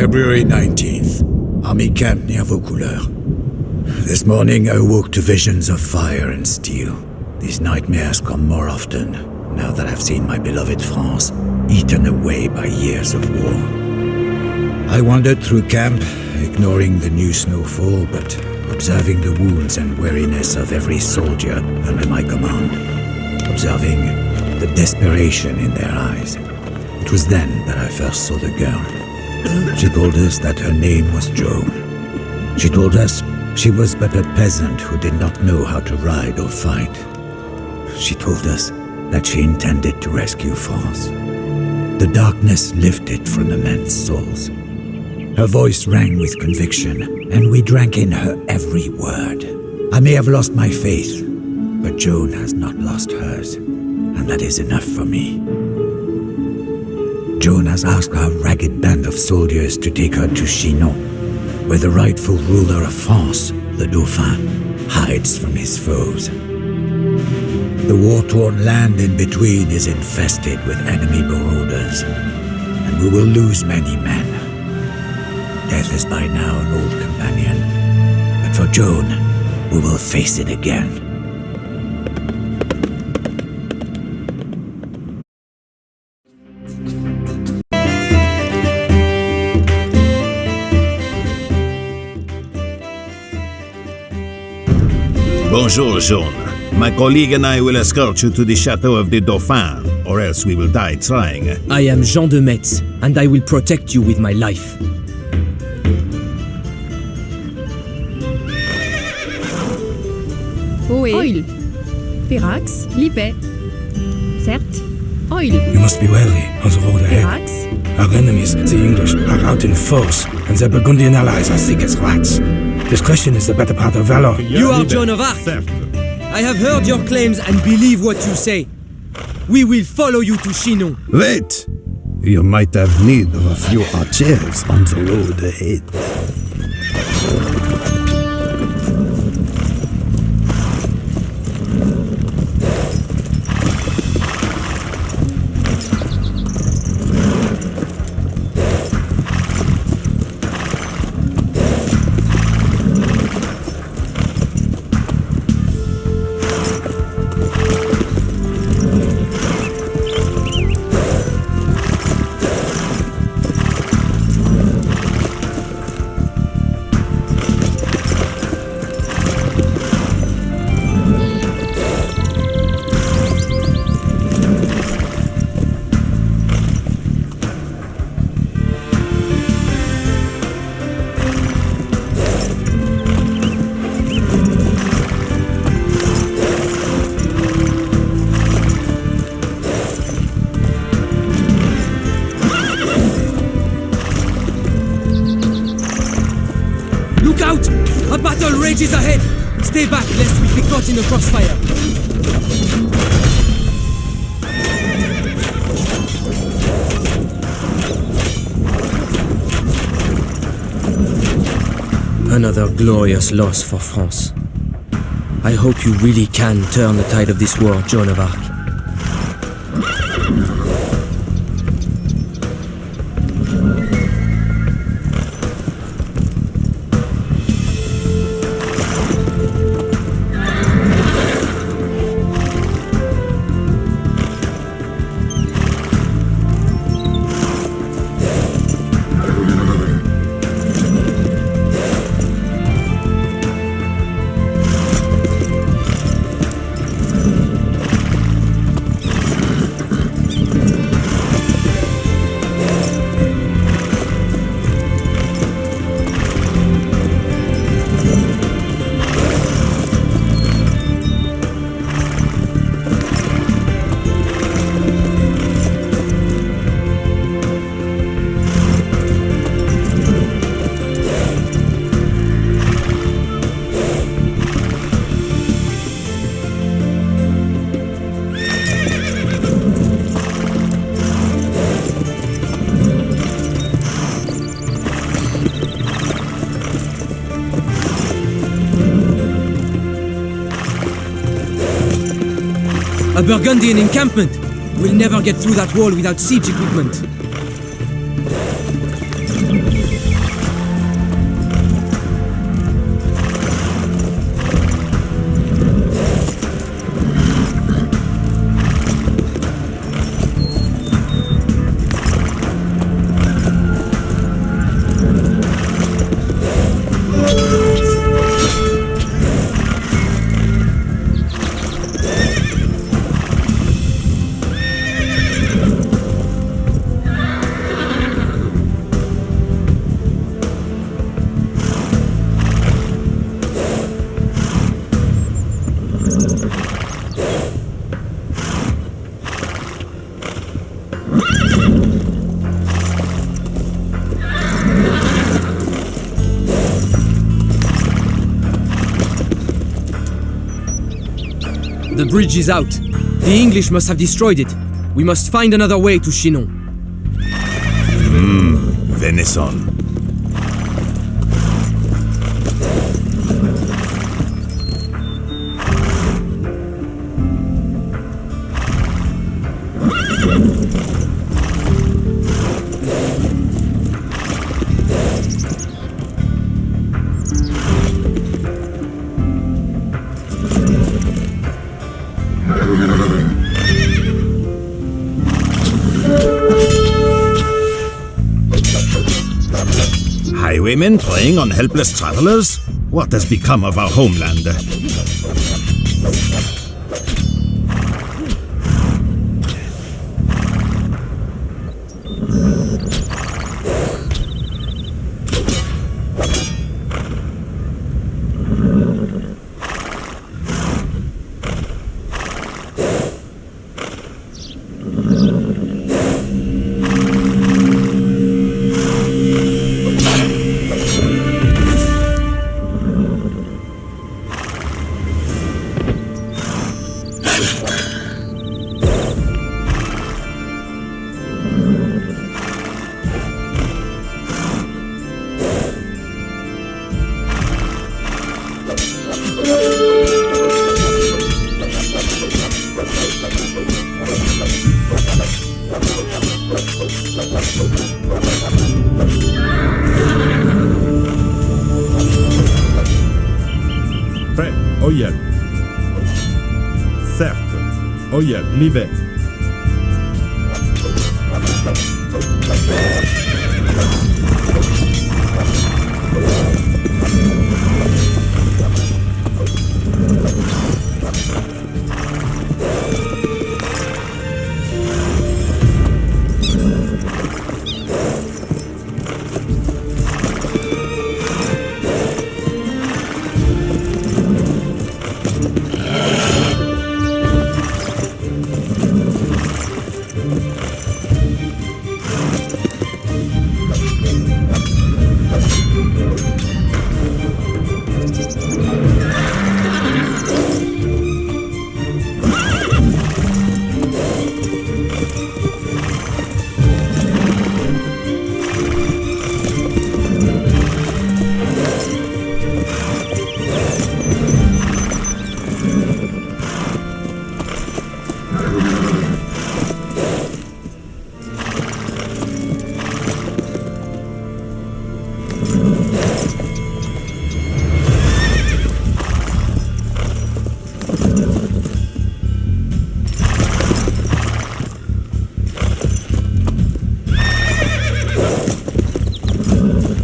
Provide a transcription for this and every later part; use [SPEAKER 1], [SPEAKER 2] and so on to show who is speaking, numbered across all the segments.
[SPEAKER 1] February 19th. Army camp near Vaucouleurs. This morning I woke to visions of fire and steel. These nightmares come more often, now that I've seen my beloved France eaten away by years of war. I wandered through camp, ignoring the new snowfall, but observing the wounds and weariness of every soldier under my command. Observing the desperation in their eyes. It was then that I first saw the girl. She told us that her name was Joan. She told us she was but a peasant who did not know how to ride or fight. She told us that she intended to rescue France. The darkness lifted from the men's souls. Her voice rang with conviction, and we drank in her every word. I may have lost my faith, but Joan has not lost hers, and that is enough for me. Joan has asked our ragged band of soldiers to take her to Chinon, where the rightful ruler of France, the Dauphin, hides from his foes. The war-torn land in between is infested with enemy marauders, and we will lose many men. Death is by now an old companion, but for Joan, we will face it again.
[SPEAKER 2] Bonjour, Joan. My colleague and I will escort you to the Chateau of the Dauphin, or else we will die trying.
[SPEAKER 3] I am Jean de Metz, and I will protect you with my life.
[SPEAKER 4] Oil. Pirax, Lippe. Certes. Oil.
[SPEAKER 5] You must be wary on the road ahead.
[SPEAKER 4] Pirax.
[SPEAKER 5] Our enemies, the English, are out in force, and their Burgundian allies are thick as rats. Discretion is the better part of valor.
[SPEAKER 3] You are Joan of Arc. I have heard your claims and believe what you say. We will follow you to Chinon.
[SPEAKER 6] Wait! You might have need of a few archers on the road ahead.
[SPEAKER 3] Look out! A battle rages ahead! Stay back lest we be caught in the crossfire. Another glorious loss for France. I hope you really can turn the tide of this war, Joan of Arc. A Burgundian encampment! We'll never get through that wall without siege equipment. The bridge is out. The English must have destroyed it. We must find another way to Chinon.
[SPEAKER 2] Venison. Highwaymen preying on helpless travelers? What has become of our homeland?
[SPEAKER 7] Prêt, Oyel. Certes, Oyel, Livet.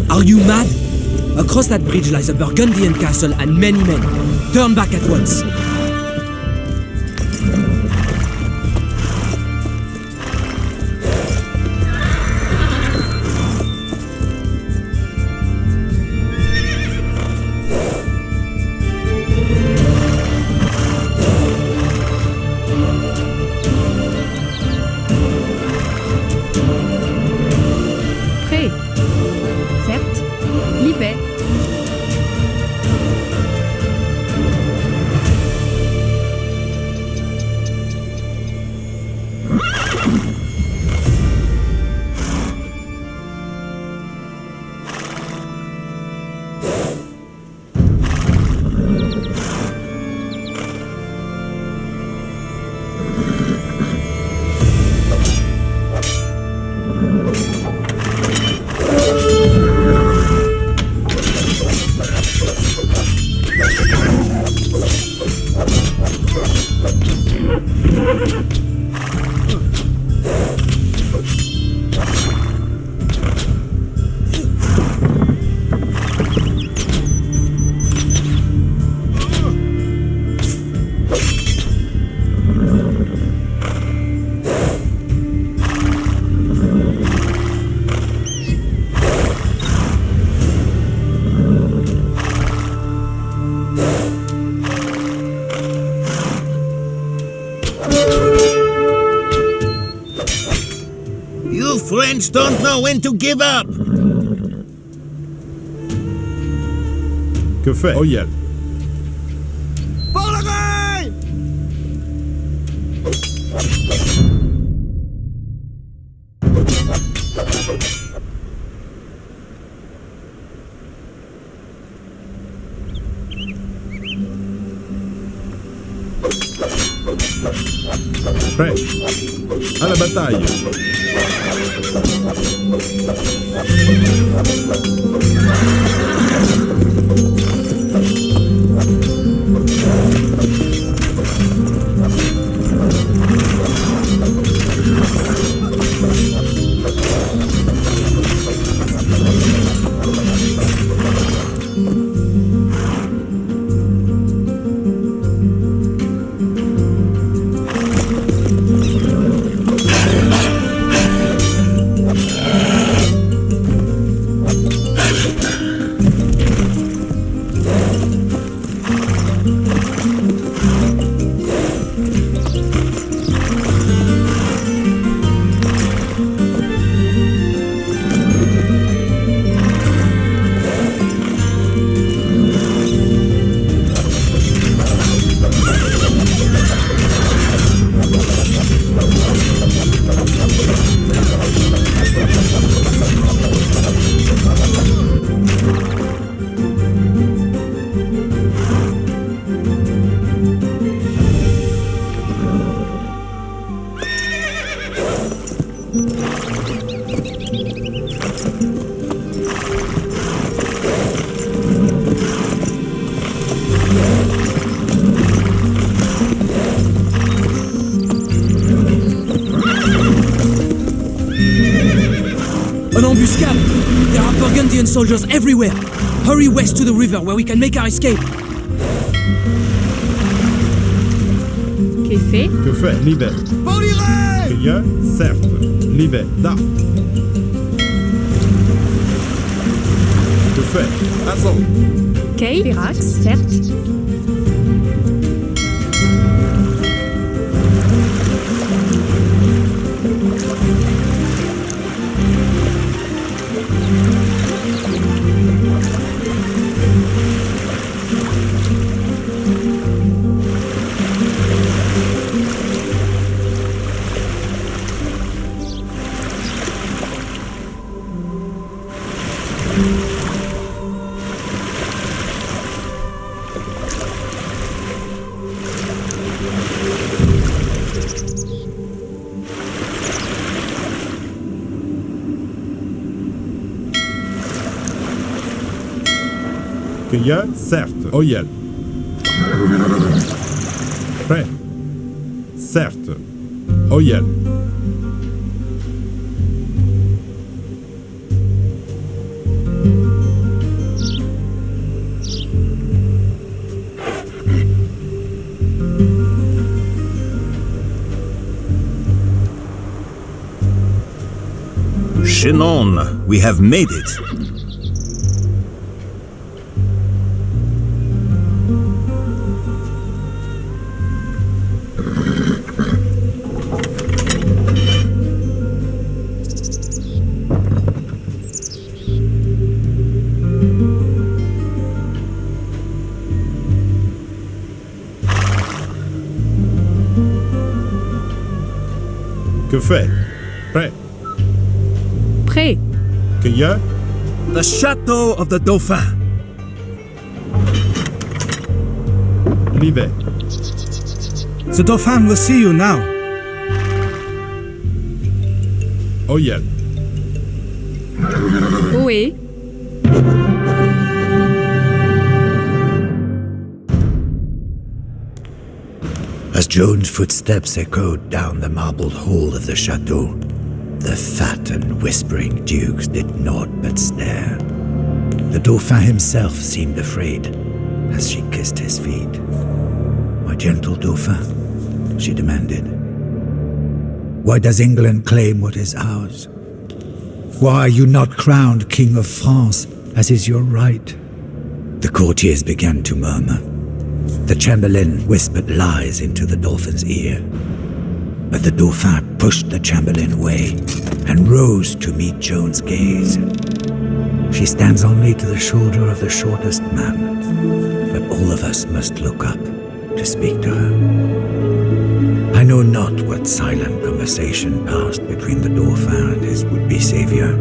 [SPEAKER 3] Are you mad? Across that bridge lies a Burgundian castle and many men. Turn back at once.
[SPEAKER 4] Prêt. Certes. Livet.
[SPEAKER 2] You French don't know when to give up!
[SPEAKER 7] Que fait Oyel? Prêt. À la bataille.
[SPEAKER 3] An embuscade! There are Burgundian soldiers everywhere! Hurry west to the river where we can make our escape!
[SPEAKER 4] Qu'est fait?
[SPEAKER 7] Que fait? Libère. Cueilleur, certes. Libère. Da. Que fait? Assaut.
[SPEAKER 4] Kay, Verax, certes.
[SPEAKER 7] Cueilleur, certes. Oyel. Prêt. Certes. Oyel.
[SPEAKER 2] Chinon, we have made it.
[SPEAKER 7] Que fait? Prêt.
[SPEAKER 4] Prêt.
[SPEAKER 7] Cueilleur.
[SPEAKER 6] The Chateau of the Dauphin.
[SPEAKER 7] Libère.
[SPEAKER 5] The Dauphin will see you now.
[SPEAKER 7] Oyel.
[SPEAKER 4] Ohé.
[SPEAKER 1] As Joan's footsteps echoed down the marbled hall of the chateau, the fat and whispering dukes did naught but stare. The Dauphin himself seemed afraid as she kissed his feet. "My gentle Dauphin," she demanded, "why does England claim what is ours? Why are you not crowned King of France, as is your right?" The courtiers began to murmur. The Chamberlain whispered lies into the Dauphin's ear. But the Dauphin pushed the Chamberlain away and rose to meet Joan's gaze. She stands only to the shoulder of the shortest man, but all of us must look up to speak to her. I know not what silent conversation passed between the Dauphin and his would-be savior,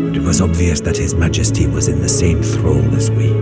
[SPEAKER 1] but it was obvious that His Majesty was in the same thrall as we.